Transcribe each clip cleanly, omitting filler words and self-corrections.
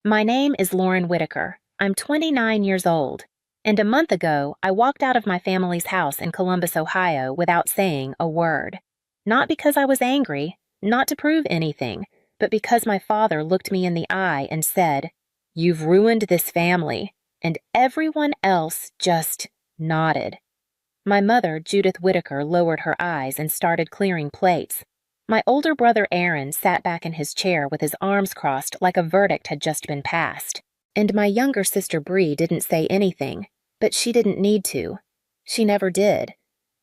My name is Lauren Whitaker. I'm 29 years old, and a month ago, I walked out of my family's house in Columbus, Ohio without saying a word. Not because I was angry, not to prove anything, but because my father looked me in the eye and said, "You've ruined this family," and everyone else just nodded. My mother, Judith Whitaker, lowered her eyes and started clearing plates. My older brother Aaron sat back in his chair with his arms crossed like a verdict had just been passed. And my younger sister Bree didn't say anything, but she didn't need to. She never did.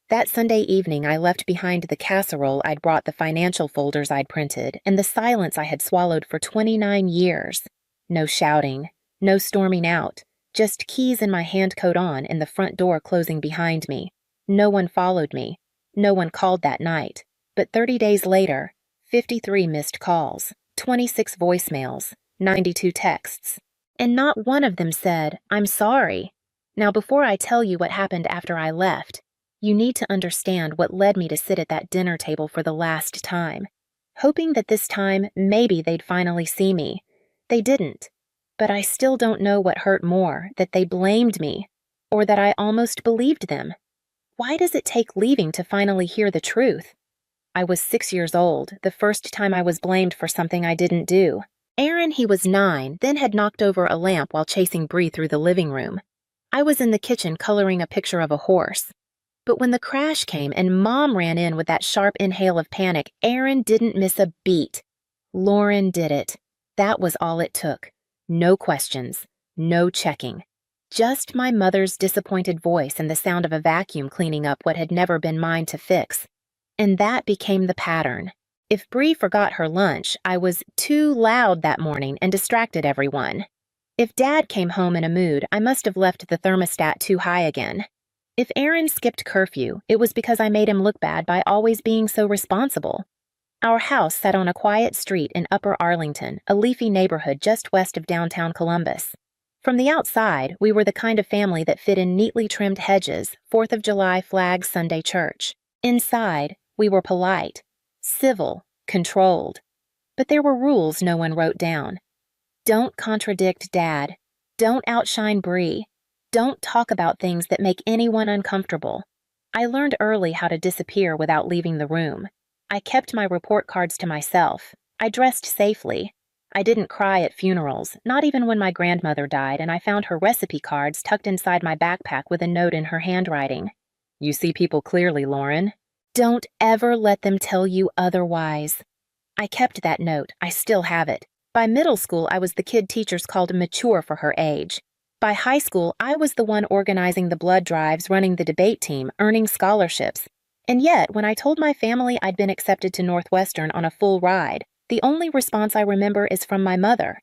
That Sunday evening I left behind the casserole I'd brought, the financial folders I'd printed, and the silence I had swallowed for 29 years. No shouting, no storming out, just keys in my hand coat on and the front door closing behind me. No one followed me. No one called that night. But 30 days later, 53 missed calls, 26 voicemails, 92 texts. And not one of them said, "I'm sorry." Now, before I tell you what happened after I left, you need to understand what led me to sit at that dinner table for the last time, hoping that this time maybe they'd finally see me. They didn't. But I still don't know what hurt more, that they blamed me, or that I almost believed them. Why does it take leaving to finally hear the truth? I was 6 years old, the first time I was blamed for something I didn't do. Aaron, he was 9, then had knocked over a lamp while chasing Bree through the living room. I was in the kitchen coloring a picture of a horse. But when the crash came and Mom ran in with that sharp inhale of panic, Aaron didn't miss a beat. Lauren did it. That was all it took. No questions, no checking. Just my mother's disappointed voice and the sound of a vacuum cleaning up what had never been mine to fix. And that became the pattern. If Bree forgot her lunch, I was too loud that morning and distracted everyone. If Dad came home in a mood, I must have left the thermostat too high again. If Aaron skipped curfew, it was because I made him look bad by always being so responsible. Our house sat on a quiet street in Upper Arlington, a leafy neighborhood just west of downtown Columbus. From the outside, we were the kind of family that fit in neatly trimmed hedges, 4th of July flag Sunday church. Inside, we were polite, civil, controlled. But there were rules no one wrote down. Don't contradict Dad. Don't outshine Bree. Don't talk about things that make anyone uncomfortable. I learned early how to disappear without leaving the room. I kept my report cards to myself. I dressed safely. I didn't cry at funerals, not even when my grandmother died and I found her recipe cards tucked inside my backpack with a note in her handwriting. "You see people clearly, Lauren. Don't ever let them tell you otherwise." I kept that note. I still have it. By middle school, I was the kid teachers called mature for her age. By high school, I was the one organizing the blood drives, running the debate team, earning scholarships. And yet, when I told my family I'd been accepted to Northwestern on a full ride, the only response I remember is from my mother.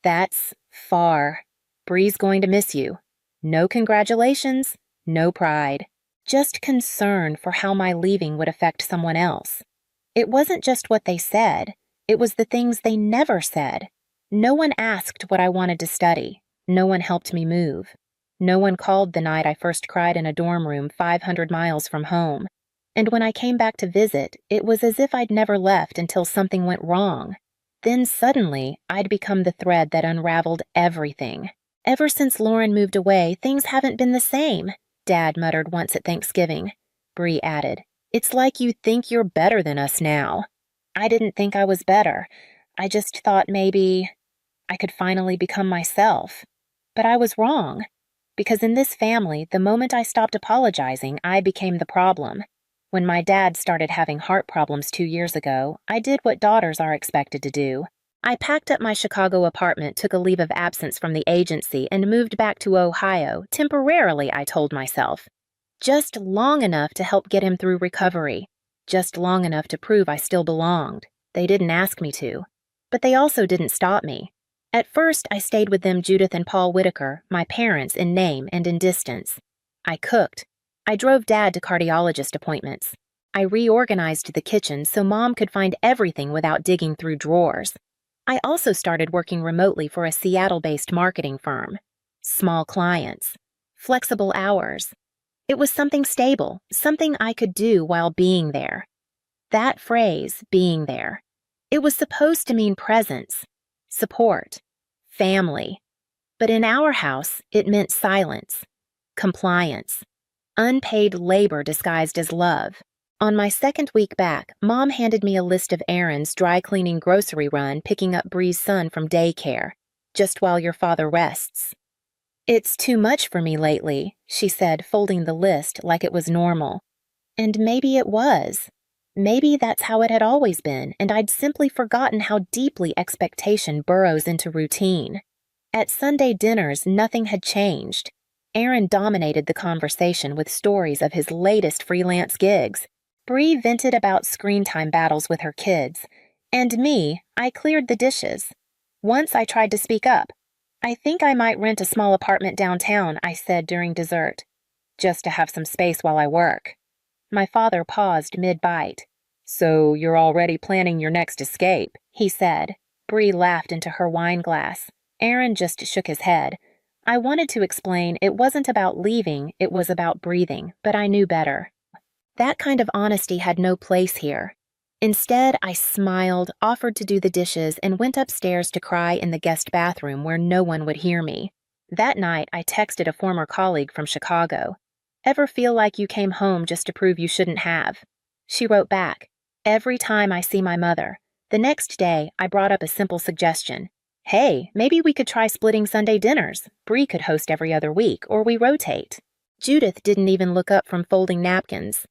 "That's far. Bree's going to miss you." No congratulations, no pride. Just concern for how my leaving would affect someone else. It wasn't just what they said, it was the things they never said. No one asked what I wanted to study. No one helped me move. No one called the night I first cried in a dorm room 500 miles from home. And when I came back to visit, it was as if I'd never left until something went wrong. Then suddenly, I'd become the thread that unraveled everything. "Ever since Lauren moved away, things haven't been the same," Dad muttered once at Thanksgiving. Bree added, "It's like you think you're better than us now." I didn't think I was better. I just thought maybe I could finally become myself. But I was wrong. Because in this family, the moment I stopped apologizing, I became the problem. When my dad started having heart problems 2 years ago, I did what daughters are expected to do. I packed up my Chicago apartment, took a leave of absence from the agency, and moved back to Ohio, temporarily, I told myself. Just long enough to help get him through recovery. Just long enough to prove I still belonged. They didn't ask me to. But they also didn't stop me. At first, I stayed with them, Judith and Paul Whitaker, my parents in name and in distance. I cooked. I drove Dad to cardiologist appointments. I reorganized the kitchen so Mom could find everything without digging through drawers. I also started working remotely for a Seattle-based marketing firm. Small clients. Flexible hours. It was something stable, something I could do while being there. That phrase, being there. It was supposed to mean presence, support, family. But in our house, it meant silence, compliance, unpaid labor disguised as love. On my second week back, Mom handed me a list of errands, dry cleaning, grocery run, picking up Bree's son from daycare, just while your father rests. It's too much for me lately, she said, folding the list like it was normal. And maybe it was. Maybe that's how it had always been, and I'd simply forgotten how deeply expectation burrows into routine. At Sunday dinners, nothing had changed. Aaron dominated the conversation with stories of his latest freelance gigs. Bree vented about screen time battles with her kids. And me, I cleared the dishes. Once I tried to speak up. I think I might rent a small apartment downtown, I said during dessert. Just to have some space while I work. My father paused mid-bite. So you're already planning your next escape, he said. Bree laughed into her wine glass. Aaron just shook his head. I wanted to explain it wasn't about leaving, it was about breathing, but I knew better. That kind of honesty had no place here. Instead, I smiled, offered to do the dishes, and went upstairs to cry in the guest bathroom where no one would hear me. That night, I texted a former colleague from Chicago. Ever feel like you came home just to prove you shouldn't have? She wrote back, every time I see my mother. The next day, I brought up a simple suggestion. Hey, maybe we could try splitting Sunday dinners. Bree could host every other week, or we rotate. Judith didn't even look up from folding napkins.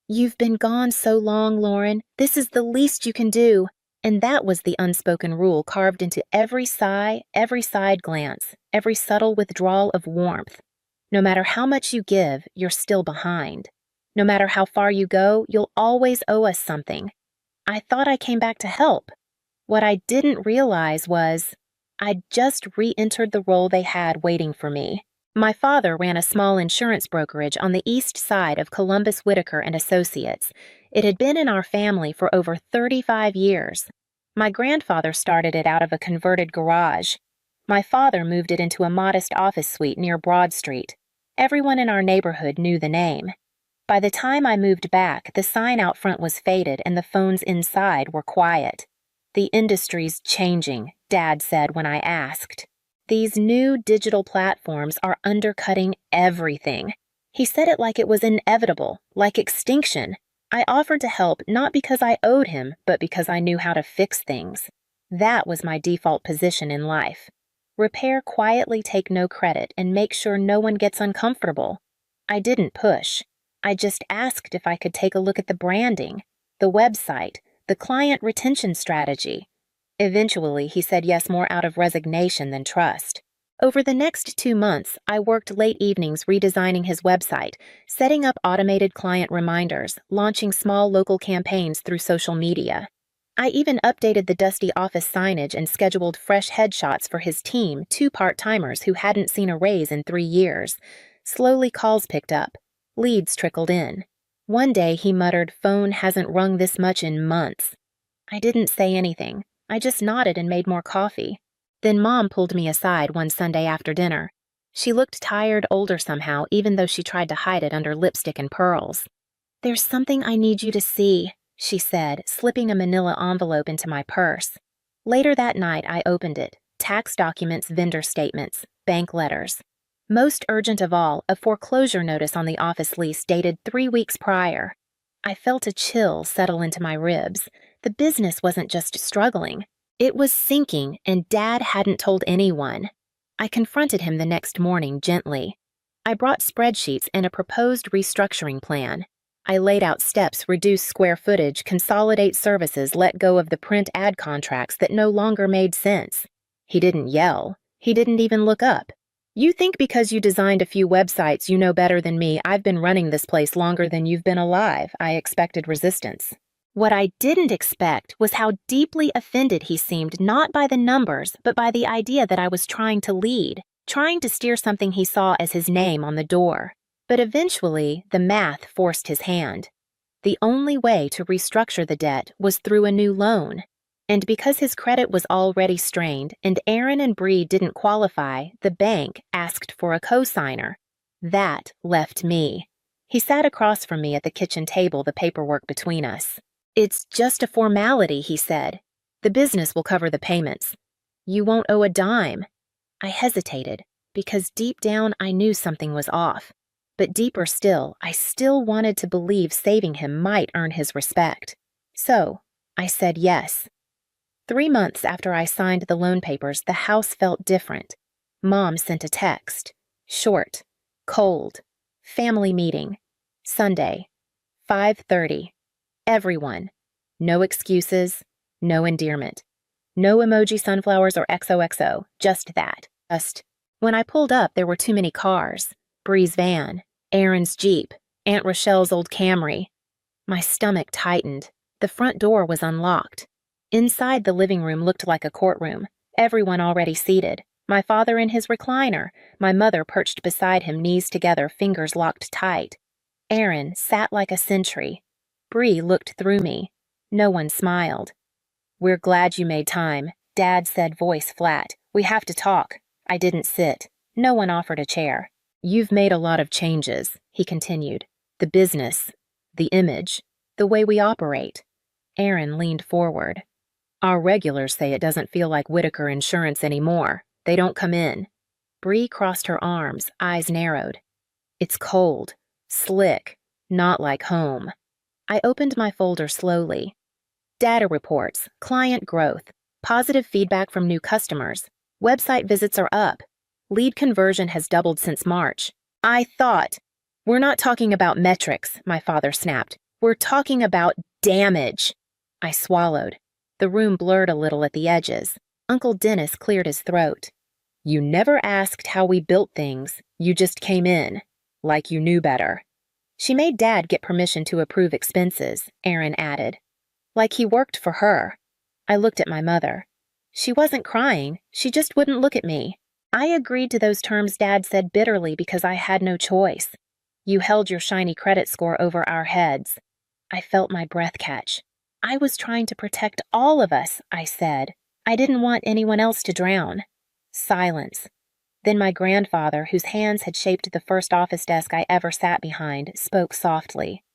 You've been gone so long, Lauren. This is the least you can do. And that was the unspoken rule carved into every sigh, every side glance, every subtle withdrawal of warmth. No matter how much you give, you're still behind. No matter how far you go, you'll always owe us something. I thought I came back to help. What I didn't realize was I'd just re-entered the role they had waiting for me. My father ran a small insurance brokerage on the east side of Columbus Whitaker and Associates. It had been in our family for over 35 years. My grandfather started it out of a converted garage. My father moved it into a modest office suite near Broad Street. Everyone in our neighborhood knew the name. By the time I moved back, the sign out front was faded and the phones inside were quiet. The industry's changing, Dad said when I asked. These new digital platforms are undercutting everything. He said it like it was inevitable, like extinction. I offered to help not because I owed him, but because I knew how to fix things. That was my default position in life. Repair quietly, take no credit, and make sure no one gets uncomfortable. I didn't push. I just asked if I could take a look at the branding, the website, the client retention strategy. Eventually, he said yes more out of resignation than trust. Over the next 2 months, I worked late evenings redesigning his website, setting up automated client reminders, launching small local campaigns through social media. I even updated the dusty office signage and scheduled fresh headshots for his team, 2 part-timers who hadn't seen a raise in 3 years. Slowly, calls picked up. Leads trickled in. One day, he muttered, "Phone hasn't rung this much in months." I didn't say anything. I just nodded and made more coffee. Then Mom pulled me aside one Sunday after dinner. She looked tired, older somehow, even though she tried to hide it under lipstick and pearls. "There's something I need you to see," she said, slipping a manila envelope into my purse. Later that night, I opened it. Tax documents, vendor statements, bank letters. Most urgent of all, a foreclosure notice on the office lease dated 3 weeks prior. I felt a chill settle into my ribs. The business wasn't just struggling. It was sinking, and Dad hadn't told anyone. I confronted him the next morning gently. I brought spreadsheets and a proposed restructuring plan. I laid out steps, reduce square footage, consolidate services, let go of the print ad contracts that no longer made sense. He didn't yell. He didn't even look up. "You think because you designed a few websites you know better than me, I've been running this place longer than you've been alive." I expected resistance. What I didn't expect was how deeply offended he seemed, not by the numbers, but by the idea that I was trying to lead, trying to steer something he saw as his name on the door. But eventually, the math forced his hand. The only way to restructure the debt was through a new loan. And because his credit was already strained and Aaron and Bree didn't qualify, the bank asked for a co-signer. That left me. He sat across from me at the kitchen table, the paperwork between us. "It's just a formality," he said. "The business will cover the payments. You won't owe a dime." I hesitated, because deep down I knew something was off. But deeper still, I still wanted to believe saving him might earn his respect. So, I said yes. 3 months after I signed the loan papers, the house felt different. Mom sent a text. Short. Cold. Family meeting. Sunday. 5:30. Everyone. No excuses. No endearment. No emoji sunflowers or XOXO. Just that. When I pulled up, there were too many cars. Bree's van. Aaron's Jeep. Aunt Rochelle's old Camry. My stomach tightened. The front door was unlocked. Inside, the living room looked like a courtroom. Everyone already seated. My father in his recliner. My mother perched beside him, knees together, fingers locked tight. Aaron sat like a sentry. Bree looked through me. No one smiled. "We're glad you made time," Dad said, voice flat. "We have to talk." I didn't sit. No one offered a chair. "You've made a lot of changes," he continued. "The business, the image, the way we operate." Aaron leaned forward. "Our regulars say it doesn't feel like Whitaker Insurance anymore. They don't come in." Bree crossed her arms, eyes narrowed. "It's cold, slick, not like home." I opened my folder slowly. Data reports, client growth, positive feedback from new customers. Website visits are up. Lead conversion has doubled since March. I thought, "We're not talking about metrics," my father snapped. "We're talking about damage." I swallowed. The room blurred a little at the edges. Uncle Dennis cleared his throat. "You never asked how we built things. You just came in. Like you knew better." "She made Dad get permission to approve expenses," Aaron added. "Like he worked for her." I looked at my mother. She wasn't crying. She just wouldn't look at me. I agreed to those terms, Dad said bitterly, because I had no choice. "You held your shiny credit score over our heads." I felt my breath catch. "I was trying to protect all of us," I said. "I didn't want anyone else to drown." Silence. Then my grandfather, whose hands had shaped the first office desk I ever sat behind, spoke softly.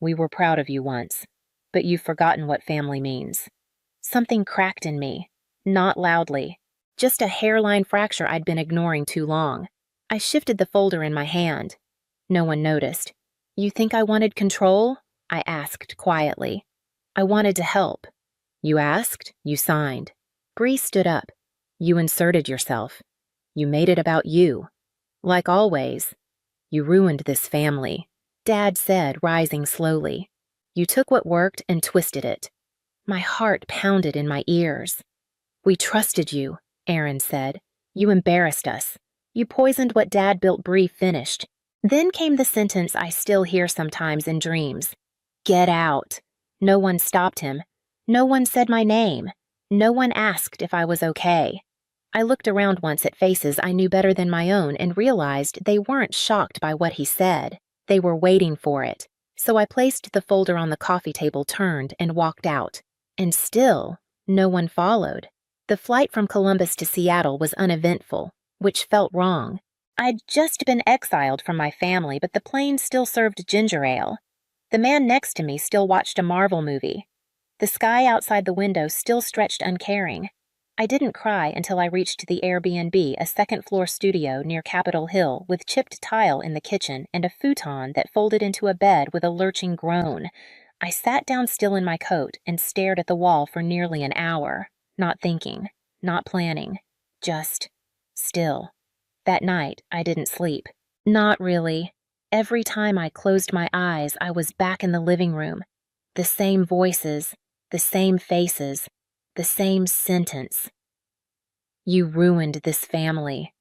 "We were proud of you once, but you've forgotten what family means." Something cracked in me. Not loudly. Just a hairline fracture I'd been ignoring too long. I shifted the folder in my hand. No one noticed. "You think I wanted control?" I asked quietly. "I wanted to help." "You asked, you signed." Bree stood up. "You inserted yourself. You made it about you. Like always. You ruined this family," Dad said, rising slowly. "You took what worked and twisted it." My heart pounded in my ears. "We trusted you," Aaron said. "You embarrassed us. You poisoned what Dad built Bree finished." Then came the sentence I still hear sometimes in dreams. "Get out." No one stopped him. No one said my name. No one asked if I was okay. I looked around once at faces I knew better than my own and realized they weren't shocked by what he said. They were waiting for it. So I placed the folder on the coffee table, turned, and walked out. And still, no one followed. The flight from Columbus to Seattle was uneventful, which felt wrong. I'd just been exiled from my family, but the plane still served ginger ale. The man next to me still watched a Marvel movie. The sky outside the window still stretched uncaring. I didn't cry until I reached the Airbnb, a second-floor studio near Capitol Hill with chipped tile in the kitchen and a futon that folded into a bed with a lurching groan. I sat down still in my coat and stared at the wall for nearly an hour, not thinking, not planning, just still. That night, I didn't sleep. Not really. Every time I closed my eyes, I was back in the living room. The same voices, the same faces, the same sentence. "You ruined this family."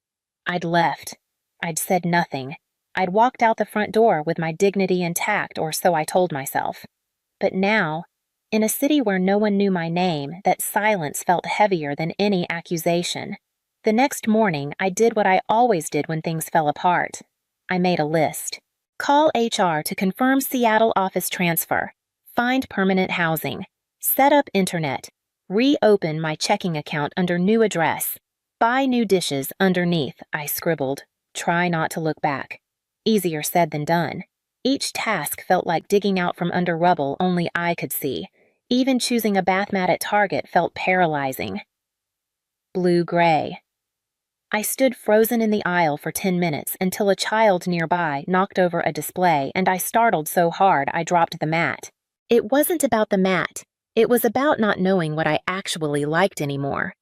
I'd left. I'd said nothing. I'd walked out the front door with my dignity intact, or so I told myself. But now, in a city where no one knew my name, that silence felt heavier than any accusation. The next morning, I did what I always did when things fell apart. I made a list. Call HR to confirm Seattle office transfer. Find permanent housing. Set up internet. Reopen my checking account under new address. Buy new dishes underneath, I scribbled. Try not to look back. Easier said than done. Each task felt like digging out from under rubble only I could see. Even choosing a bath mat at Target felt paralyzing. Blue-gray. I stood frozen in the aisle for 10 minutes until a child nearby knocked over a display and I startled so hard I dropped the mat. It wasn't about the mat. It was about not knowing what I actually liked anymore.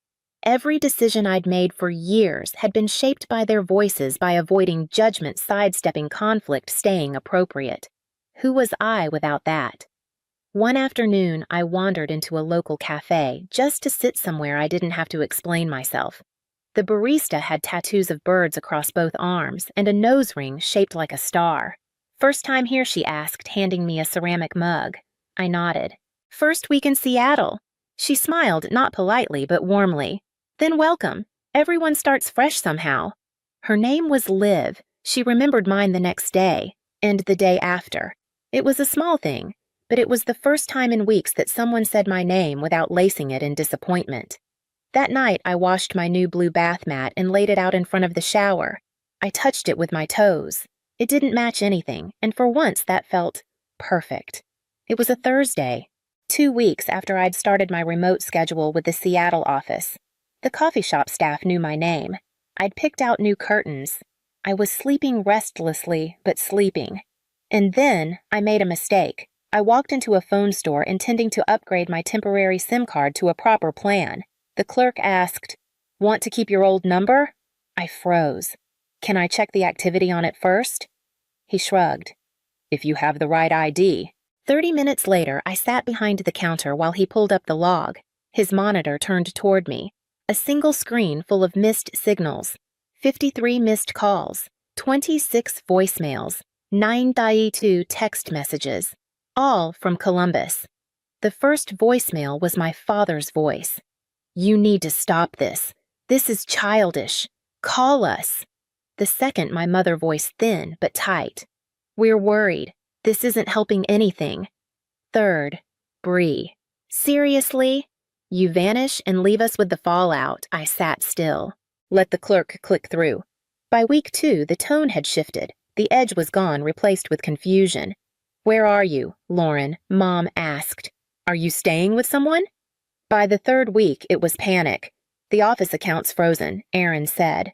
Every decision I'd made for years had been shaped by their voices, by avoiding judgment, sidestepping conflict, staying appropriate. Who was I without that? One afternoon, I wandered into a local cafe just to sit somewhere I didn't have to explain myself. The barista had tattoos of birds across both arms and a nose ring shaped like a star. "First time here?" she asked, handing me a ceramic mug. I nodded. "First week in Seattle." She smiled, not politely, but warmly. "Then welcome. Everyone starts fresh somehow." Her name was Liv. She remembered mine the next day, and the day after. It was a small thing, but it was the first time in weeks that someone said my name without lacing it in disappointment. That night, I washed my new blue bath mat and laid it out in front of the shower. I touched it with my toes. It didn't match anything, and for once that felt perfect. It was a Thursday, 2 weeks after I'd started my remote schedule with the Seattle office. The coffee shop staff knew my name. I'd picked out new curtains. I was sleeping restlessly, but sleeping. And then I made a mistake. I walked into a phone store intending to upgrade my temporary SIM card to a proper plan. The clerk asked, "Want to keep your old number?" I froze. "Can I check the activity on it first?" He shrugged. "If you have the right ID." 30 minutes later, I sat behind the counter while he pulled up the log. His monitor turned toward me. A single screen full of missed signals. 53 missed calls. 26 voicemails. 92 text messages. All from Columbus. The first voicemail was my father's voice. "You need to stop this. This is childish. Call us." The second, my mother voice, thin but tight. "We're worried. This isn't helping anything." Third, Bree. "Seriously? You vanish and leave us with the fallout." I sat still. Let the clerk click through. By week 2, the tone had shifted. The edge was gone, replaced with confusion. "Where are you, Lauren?" Mom asked. "Are you staying with someone?" By the 3rd week, it was panic. "The office account's frozen," Aaron said.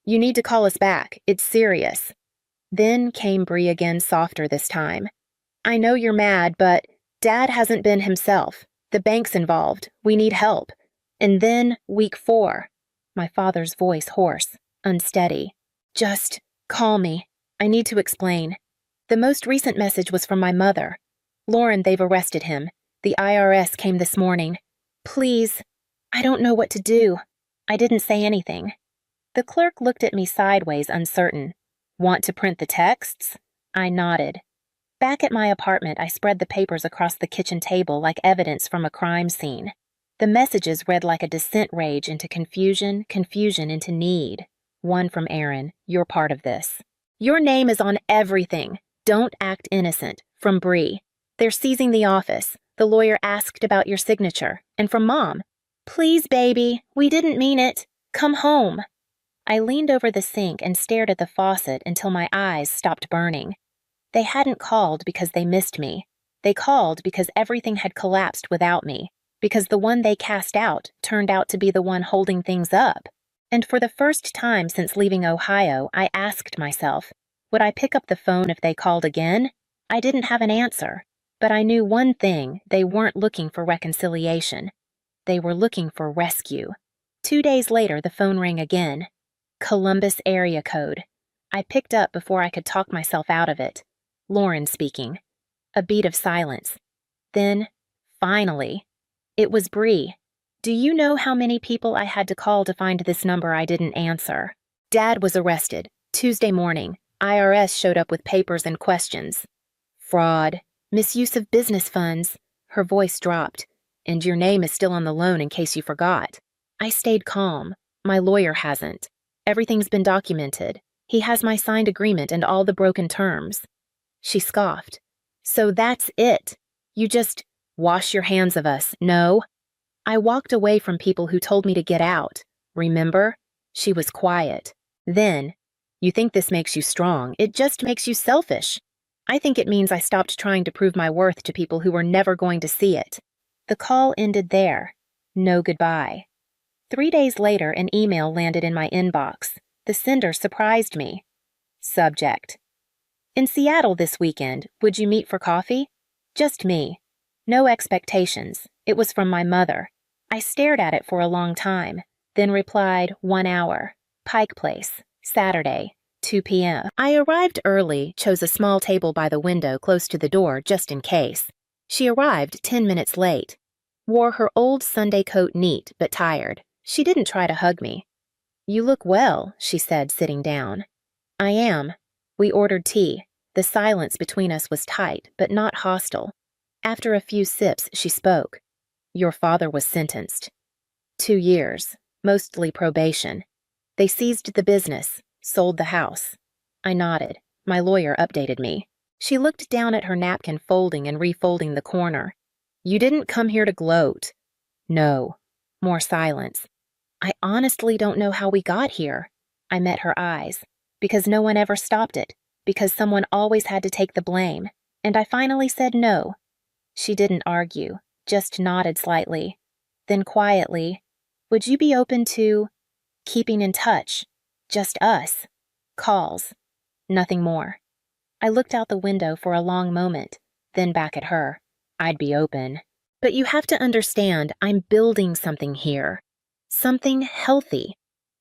"You need to call us back. It's serious." Then came Bree again, softer this time. "I know you're mad, but Dad hasn't been himself. The bank's involved. We need help." And then week 4. My father's voice hoarse, unsteady. "Just call me. I need to explain." The most recent message was from my mother. "Lauren, they've arrested him. The IRS came this morning. Please, I don't know what to do." I didn't say anything. The clerk looked at me sideways, uncertain. "Want to print the texts?" I nodded. Back at my apartment, I spread the papers across the kitchen table like evidence from a crime scene. The messages read like a descent rage into confusion, confusion into need. One from Aaron, "You're part of this. Your name is on everything. Don't act innocent." From Bree, "They're seizing the office. The lawyer asked about your signature." And from Mom, "Please, baby, we didn't mean it. Come home." I leaned over the sink and stared at the faucet until my eyes stopped burning. They hadn't called because they missed me. They called because everything had collapsed without me, because the one they cast out turned out to be the one holding things up. And for the first time since leaving Ohio, I asked myself, would I pick up the phone if they called again? I didn't have an answer, but I knew one thing: they weren't looking for reconciliation. They were looking for rescue. 2 days later, the phone rang again. Columbus area code. I picked up before I could talk myself out of it. Lauren speaking. A beat of silence. Then, finally, it was Bree. "Do you know how many people I had to call to find this number I didn't answer? Dad was arrested. Tuesday morning. IRS showed up with papers and questions. Fraud. Misuse of business funds." Her voice dropped. "And your name is still on the loan in case you forgot." I stayed calm. My lawyer hasn't. Everything's been documented. He has my signed agreement and all the broken terms. She scoffed. "So that's it? You just wash your hands of us, no?" I walked away from people who told me to get out. Remember? She was quiet. Then, "You think this makes you strong. It just makes you selfish." I think it means I stopped trying to prove my worth to people who were never going to see it. The call ended there. No goodbye. 3 days later, an email landed in my inbox. The sender surprised me. Subject: In Seattle this weekend, would you meet for coffee? Just me. No expectations. It was from my mother. I stared at it for a long time, then replied, 1 hour. Pike Place, Saturday, 2 p.m. I arrived early, chose a small table by the window close to the door just in case. She arrived 10 minutes late. Wore her old Sunday coat neat but tired. She didn't try to hug me. You look well, she said, sitting down. I am. We ordered tea. The silence between us was tight, but not hostile. After a few sips, she spoke. Your father was sentenced. 2 years, mostly probation. They seized the business, sold the house. I nodded. My lawyer updated me. She looked down at her napkin, folding and refolding the corner. You didn't come here to gloat. No. More silence. I honestly don't know how we got here. I met her eyes. Because no one ever stopped it. Because someone always had to take the blame. And I finally said no. She didn't argue, just nodded slightly. Then quietly, would you be open to keeping in touch? Just us. Calls. Nothing more. I looked out the window for a long moment, then back at her. I'd be open. But you have to understand, I'm building something here. Something healthy.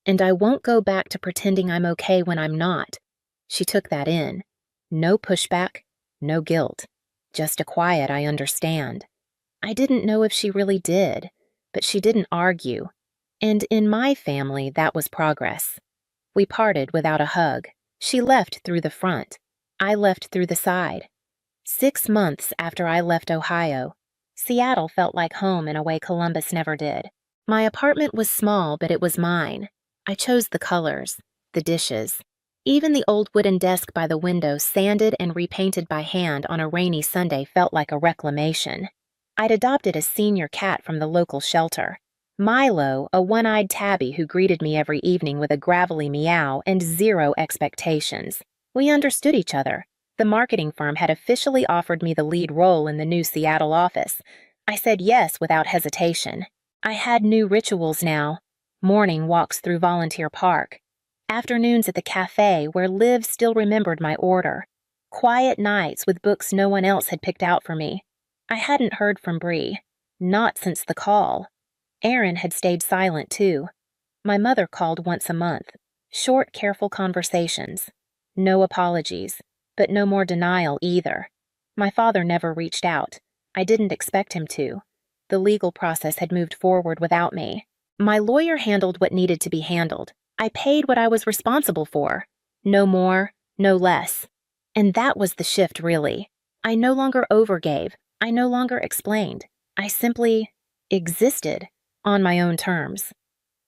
And I won't go back to pretending I'm okay when I'm not. She took that in. No pushback, no guilt. Just a quiet I understand. I didn't know if she really did, but she didn't argue. And in my family, that was progress. We parted without a hug. She left through the front. I left through the side. 6 months after I left Ohio, Seattle felt like home in a way Columbus never did. My apartment was small, but it was mine. I chose the colors, the dishes. Even the old wooden desk by the window, sanded and repainted by hand on a rainy Sunday, felt like a reclamation. I'd adopted a senior cat from the local shelter. Milo, a one-eyed tabby who greeted me every evening with a gravelly meow and zero expectations. We understood each other. The marketing firm had officially offered me the lead role in the new Seattle office. I said yes without hesitation. I had new rituals now. Morning walks through Volunteer Park. Afternoons at the cafe where Liv still remembered my order. Quiet nights with books no one else had picked out for me. I hadn't heard from Bree. Not since the call. Aaron had stayed silent too. My mother called once a month. Short, careful conversations. No apologies, but no more denial either. My father never reached out. I didn't expect him to. The legal process had moved forward without me. My lawyer handled what needed to be handled. I paid what I was responsible for. No more, no less. And that was the shift, really. I no longer overgave. I no longer explained. I simply existed on my own terms.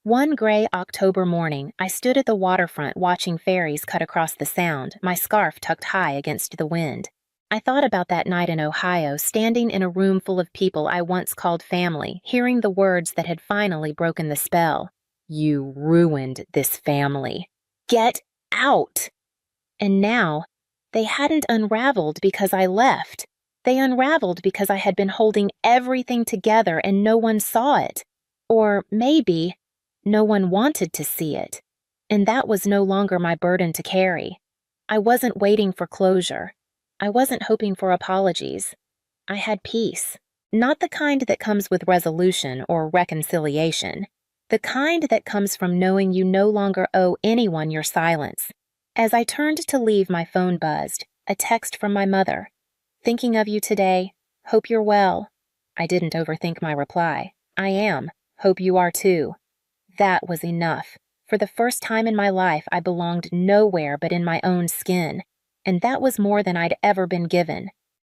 One gray October morning, I stood at the waterfront watching ferries cut across the Sound, my scarf tucked high against the wind. I thought about that night in Ohio, standing in a room full of people I once called family, hearing the words that had finally broken the spell. You ruined this family. Get out! And now, they hadn't unraveled because I left. They unraveled because I had been holding everything together and no one saw it. Or maybe no one wanted to see it. And that was no longer my burden to carry. I wasn't waiting for closure. I wasn't hoping for apologies. I had peace. Not the kind that comes with resolution or reconciliation. The kind that comes from knowing you no longer owe anyone your silence. As I turned to leave, my phone buzzed. A text from my mother. Thinking of you today. Hope you're well. I didn't overthink my reply. I am. Hope you are too. That was enough. For the first time in my life, I belonged nowhere but in my own skin. And that was more than I'd ever been given.